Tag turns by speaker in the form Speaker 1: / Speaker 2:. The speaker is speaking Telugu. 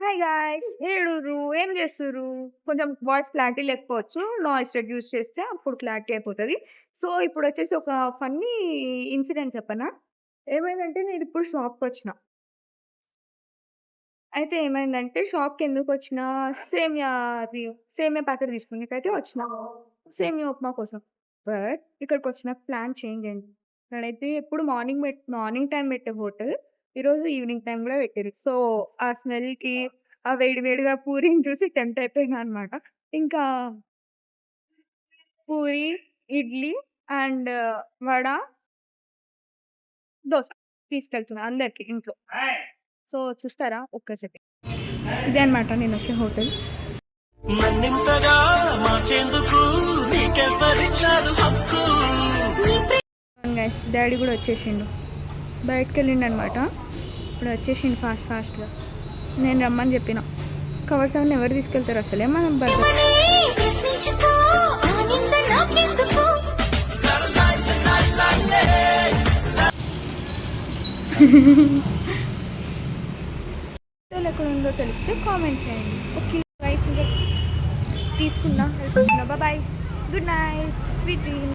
Speaker 1: Hi guys! ఏడుర్రు? ఏం చేస్తుర్రు? కొంచెం వాయిస్ క్లారిటీ లేకపోవచ్చు. నాయిస్ రెడ్యూస్ చేస్తే అప్పుడు క్లారిటీ అయిపోతది. సో, ఇప్పుడొచ్చేసి ఒక ఫన్నీ ఇన్సిడెంట్ చెప్పనా? ఏమైందంటే నేనిప్పుడు షాప్‌కొచ్చిన. అయితే ఏమైందంటే షాప్‌కెందుకొచ్చినా సేమియా అది సేమియా ప్యాకెట్ తీసుకునేకైతే వచ్చిన. సేమియా ఉప్మా కోసం. బట్ ఇక్కడికొచ్చినాక ప్లాన్ చేంజ్ అయింది. ఇక్కడైతే ఎప్పుడు మార్నింగ్ టైమ్ పెట్టే హోటల్ ఈరోజు ఈవినింగ్ టైమ్ గూడా పెట్టిర్రు. సో, ఆ స్మెల్‌కి ఆ వేడి వేడిగా పూరిని చూసి టెంప్ట్ అయిపోయినా అనమాట. ఇంకా పూరి, ఇడ్లీ అండ్ వడ, దోస తీసుకెళ్తున్నా అందరికి ఇంట్లో. సో, చూస్తారా ఒక్కసారి. ఇదే అనమాట నేనొచ్చే హోటల్.
Speaker 2: నన్నింతగా మార్చేందుకు నీకెవ్వరిచ్చారు హక్కు.
Speaker 1: గైస్ డాడీ కూడా వచ్చేసిండు. బయటకెళ్ళిండనమాట. ఇప్పుడు వచ్చేసిండు ఫాస్ట్‌గా. నేను రమ్మని చెప్పిన. కవర్స్ అవన్నీ ఎవరు తీసుకెళ్తారు అసలే మనం
Speaker 2: ప్రశ్నించుకో, ఆ నింద నాకెందుకు?
Speaker 1: ఎక్కడ ఉందో తెలిస్తే కామెంట్ చేయండి. ఓకే గైస్, ఇంకా తీసుకున్నా. Bye. Good night. Sweet dreams.